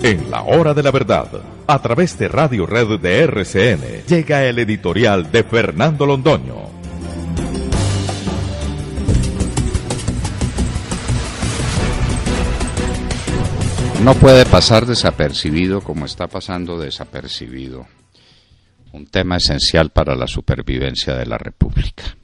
En la hora de la verdad, a través de Radio Red de RCN, llega el editorial de Fernando Londoño. No puede pasar desapercibido como está pasando desapercibido un tema esencial para la supervivencia de la República.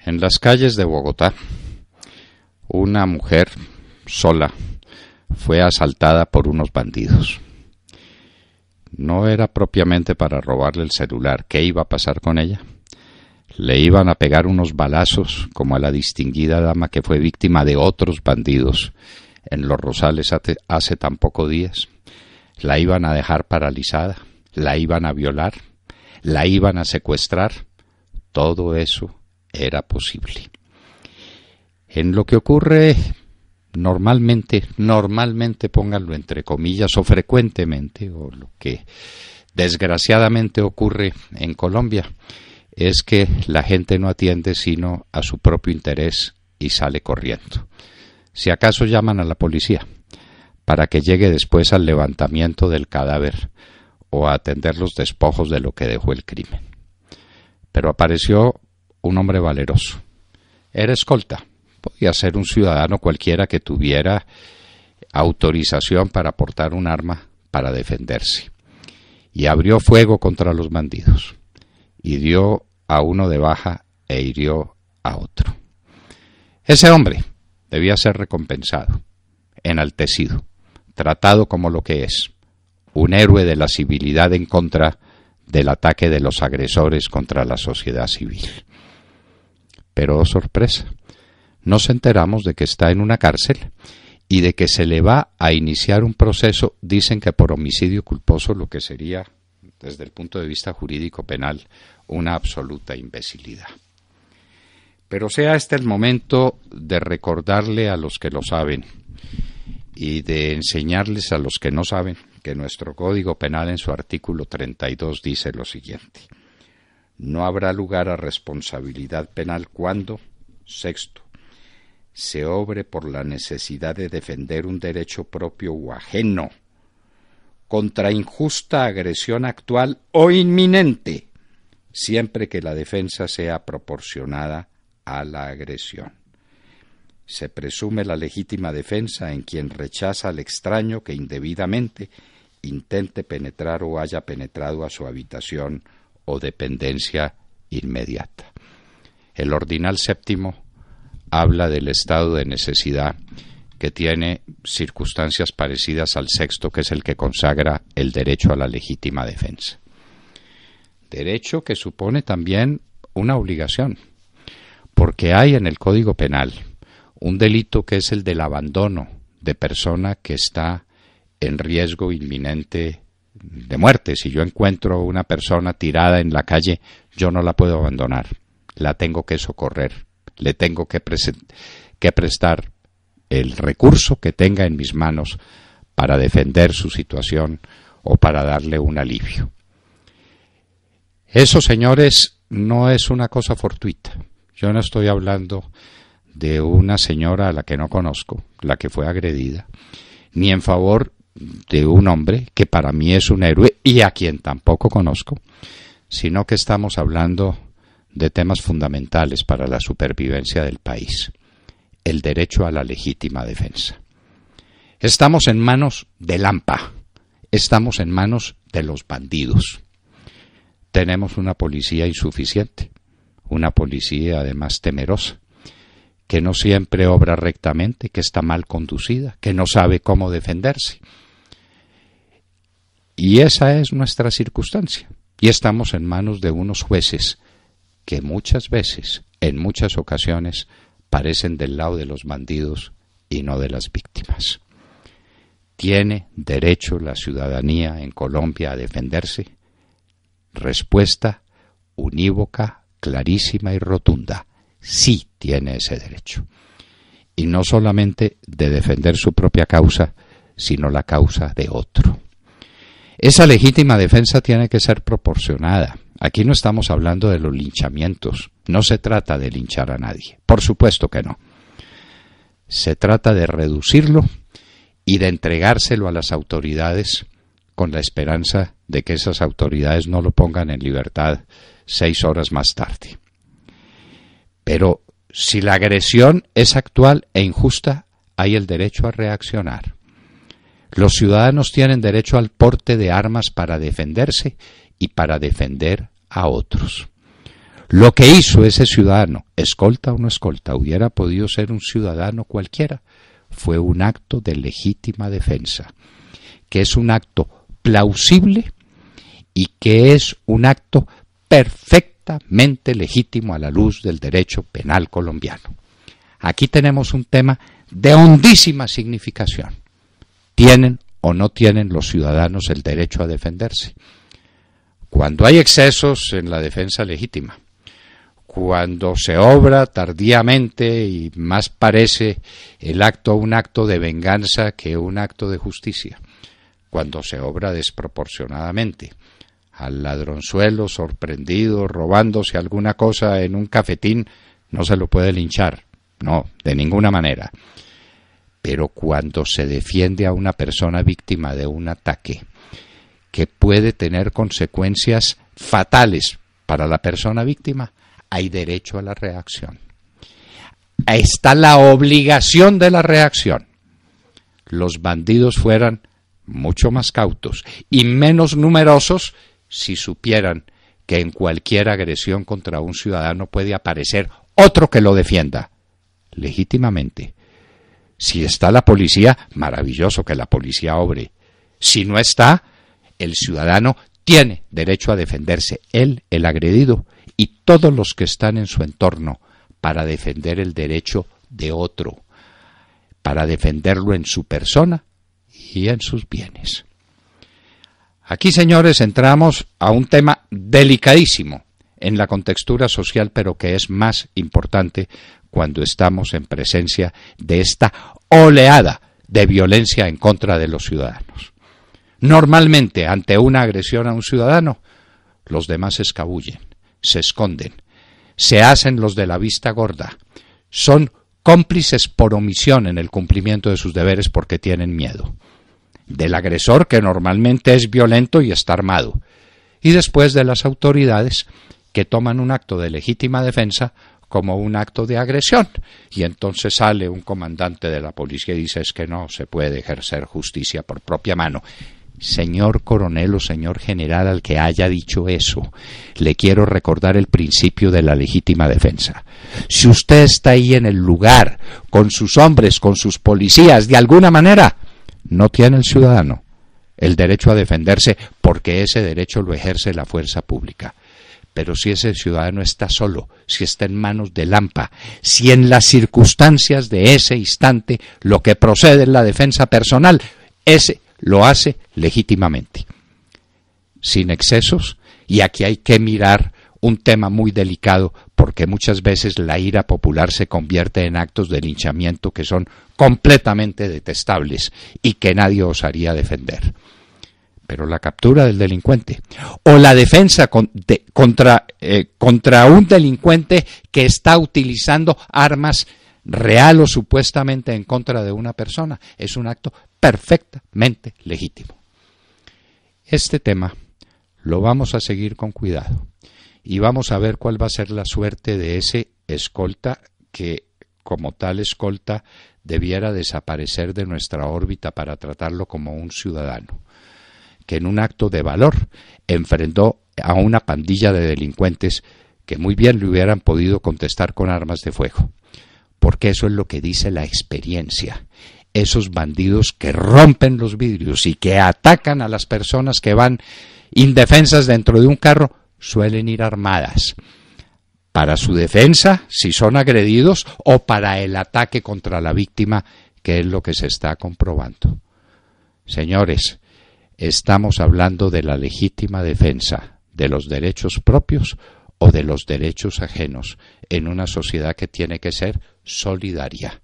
En las calles de Bogotá, una mujer sola fue asaltada por unos bandidos. No era propiamente para robarle el celular. ¿Qué iba a pasar con ella? Le iban a pegar unos balazos, como a la distinguida dama que fue víctima de otros bandidos en Los Rosales hace tan pocos días. La iban a dejar paralizada, la iban a violar, la iban a secuestrar. Todo eso era posible. En lo que ocurre normalmente, pónganlo entre comillas, o frecuentemente, o lo que desgraciadamente ocurre en Colombia, es que la gente no atiende sino a su propio interés y sale corriendo. Si acaso llaman a la policía para que llegue después al levantamiento del cadáver o a atender los despojos de lo que dejó el crimen. Pero apareció un hombre valeroso. Era escolta. Podía ser un ciudadano cualquiera que tuviera autorización para portar un arma para defenderse. Y abrió fuego contra los bandidos. Y dio a uno de baja e hirió a otro. Ese hombre debía ser recompensado, enaltecido, tratado como lo que es, un héroe de la civilidad en contra del ataque de los agresores contra la sociedad civil. Pero, oh sorpresa, nos enteramos de que está en una cárcel y de que se le va a iniciar un proceso, dicen que por homicidio culposo, lo que sería, desde el punto de vista jurídico penal, una absoluta imbecilidad. Pero sea este el momento de recordarle a los que lo saben y de enseñarles a los que no saben que nuestro Código Penal en su artículo 32 dice lo siguiente: no habrá lugar a responsabilidad penal cuando, sexto, se obre por la necesidad de defender un derecho propio o ajeno contra injusta agresión actual o inminente, siempre que la defensa sea proporcionada a la agresión. Se presume la legítima defensa en quien rechaza al extraño que indebidamente intente penetrar o haya penetrado a su habitación o dependencia inmediata. El ordinal séptimo habla del estado de necesidad que tiene circunstancias parecidas al sexto, que es el que consagra el derecho a la legítima defensa. Derecho que supone también una obligación, porque hay en el Código Penal un delito que es el del abandono de persona que está en riesgo inminente de muerte. Si yo encuentro una persona tirada en la calle, yo no la puedo abandonar, la tengo que socorrer, le tengo que prestar el recurso que tenga en mis manos para defender su situación o para darle un alivio. Eso, señores, no es una cosa fortuita. Yo no estoy hablando de una señora a la que no conozco, la que fue agredida, ni en favor de un hombre que para mí es un héroe y a quien tampoco conozco, sino que estamos hablando de temas fundamentales para la supervivencia del país: el derecho a la legítima defensa. Estamos en manos del AMPA, estamos en manos de los bandidos. Tenemos una policía insuficiente, una policía además temerosa, que no siempre obra rectamente, que está mal conducida, que no sabe cómo defenderse. Y esa es nuestra circunstancia. Y estamos en manos de unos jueces que muchas veces, en muchas ocasiones, parecen del lado de los bandidos y no de las víctimas. ¿Tiene derecho la ciudadanía en Colombia a defenderse? Respuesta unívoca, clarísima y rotunda: sí tiene ese derecho. Y no solamente de defender su propia causa, sino la causa de otro. Esa legítima defensa tiene que ser proporcionada. Aquí no estamos hablando de los linchamientos. No se trata de linchar a nadie. Por supuesto que no. Se trata de reducirlo y de entregárselo a las autoridades con la esperanza de que esas autoridades no lo pongan en libertad 6 horas más tarde. Pero si la agresión es actual e injusta, hay el derecho a reaccionar. Los ciudadanos tienen derecho al porte de armas para defenderse y para defender a otros. Lo que hizo ese ciudadano, escolta o no escolta, hubiera podido ser un ciudadano cualquiera, fue un acto de legítima defensa, que es un acto plausible y que es un acto perfectamente legítimo a la luz del derecho penal colombiano. Aquí tenemos un tema de hondísima significación. ¿Tienen o no tienen los ciudadanos el derecho a defenderse? Cuando hay excesos en la defensa legítima, cuando se obra tardíamente y más parece el acto un acto de venganza que un acto de justicia, cuando se obra desproporcionadamente, al ladronzuelo sorprendido robándose alguna cosa en un cafetín no se lo puede linchar, no, de ninguna manera. Pero cuando se defiende a una persona víctima de un ataque que puede tener consecuencias fatales para la persona víctima, hay derecho a la reacción. Ahí está la obligación de la reacción. Los bandidos fueran mucho más cautos y menos numerosos si supieran que en cualquier agresión contra un ciudadano puede aparecer otro que lo defienda legítimamente. Si está la policía, maravilloso que la policía obre. Si no está, el ciudadano tiene derecho a defenderse, él, el agredido, y todos los que están en su entorno, para defender el derecho de otro, para defenderlo en su persona y en sus bienes. Aquí, señores, entramos a un tema delicadísimo en la contextura social, pero que es más importante cuando estamos en presencia de esta oleada de violencia en contra de los ciudadanos. Normalmente, ante una agresión a un ciudadano, los demás se escabullen, se esconden, se hacen los de la vista gorda, son cómplices por omisión en el cumplimiento de sus deberes porque tienen miedo del agresor, que normalmente es violento y está armado, y después de las autoridades que toman un acto de legítima defensa como un acto de agresión, y entonces sale un comandante de la policía y dice: es que no se puede ejercer justicia por propia mano. Señor coronel o señor general al que haya dicho eso, le quiero recordar el principio de la legítima defensa. Si usted está ahí en el lugar, con sus hombres, con sus policías, de alguna manera, no tiene el ciudadano el derecho a defenderse, porque ese derecho lo ejerce la fuerza pública. Pero si ese ciudadano está solo, si está en manos del AMPA, si en las circunstancias de ese instante lo que procede es la defensa personal, ese lo hace legítimamente, sin excesos. Y aquí hay que mirar un tema muy delicado, porque muchas veces la ira popular se convierte en actos de linchamiento que son completamente detestables y que nadie osaría defender. Pero la captura del delincuente o la defensa contra un delincuente que está utilizando armas real o supuestamente en contra de una persona es un acto perfectamente legítimo. Este tema lo vamos a seguir con cuidado y vamos a ver cuál va a ser la suerte de ese escolta que, como tal escolta, debiera desaparecer de nuestra órbita para tratarlo como un ciudadano que en un acto de valor enfrentó a una pandilla de delincuentes que muy bien le hubieran podido contestar con armas de fuego, porque eso es lo que dice la experiencia. Esos bandidos que rompen los vidrios y que atacan a las personas que van indefensas dentro de un carro suelen ir armadas para su defensa si son agredidos o para el ataque contra la víctima, que es lo que se está comprobando. Señores, estamos hablando de la legítima defensa de los derechos propios o de los derechos ajenos en una sociedad que tiene que ser solidaria.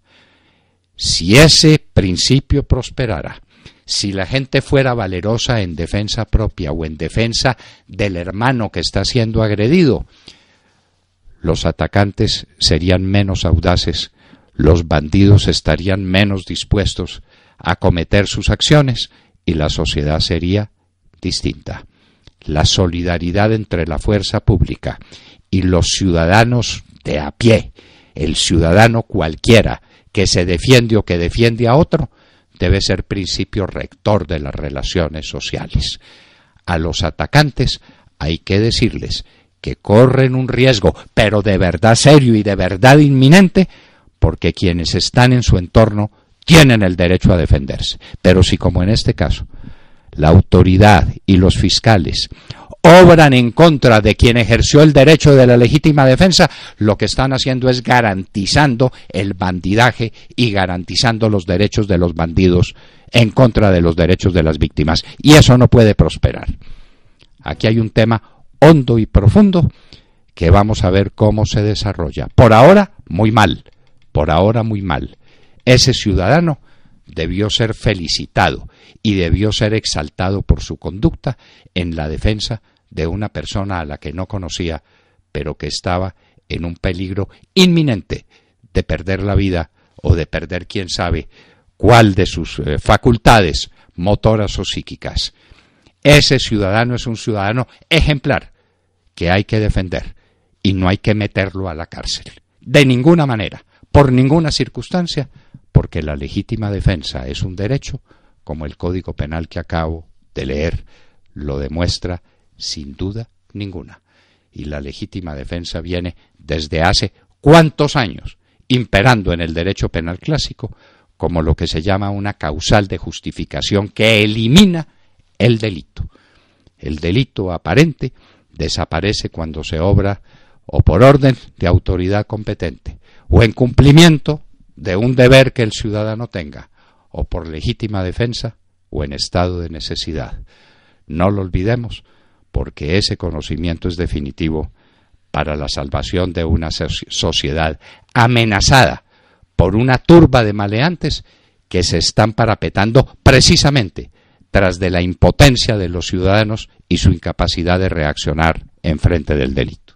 Si ese principio prosperara, si la gente fuera valerosa en defensa propia o en defensa del hermano que está siendo agredido, los atacantes serían menos audaces, los bandidos estarían menos dispuestos a cometer sus acciones y la sociedad sería distinta. La solidaridad entre la fuerza pública y los ciudadanos de a pie, el ciudadano cualquiera que se defiende o que defiende a otro, debe ser principio rector de las relaciones sociales. A los atacantes hay que decirles que corren un riesgo, pero de verdad serio y de verdad inminente, porque quienes están en su entorno tienen el derecho a defenderse. Pero si, como en este caso, la autoridad y los fiscales obran en contra de quien ejerció el derecho de la legítima defensa, lo que están haciendo es garantizando el bandidaje y garantizando los derechos de los bandidos en contra de los derechos de las víctimas. Y eso no puede prosperar. Aquí hay un tema hondo y profundo que vamos a ver cómo se desarrolla. Por ahora, muy mal. Por ahora, muy mal. Ese ciudadano debió ser felicitado y debió ser exaltado por su conducta en la defensa de una persona a la que no conocía, pero que estaba en un peligro inminente de perder la vida o de perder quién sabe cuál de sus facultades motoras o psíquicas. Ese ciudadano es un ciudadano ejemplar que hay que defender y no hay que meterlo a la cárcel. De ninguna manera, por ninguna circunstancia, porque la legítima defensa es un derecho, como el Código Penal que acabo de leer lo demuestra sin duda ninguna. Y la legítima defensa viene desde hace ¿cuántos años? Imperando en el derecho penal clásico como lo que se llama una causal de justificación que elimina el delito. El delito aparente desaparece cuando se obra o por orden de autoridad competente o en cumplimiento de un deber que el ciudadano tenga o por legítima defensa o en estado de necesidad. No lo olvidemos, porque ese conocimiento es definitivo para la salvación de una sociedad amenazada por una turba de maleantes que se están parapetando precisamente tras de la impotencia de los ciudadanos y su incapacidad de reaccionar en frente del delito.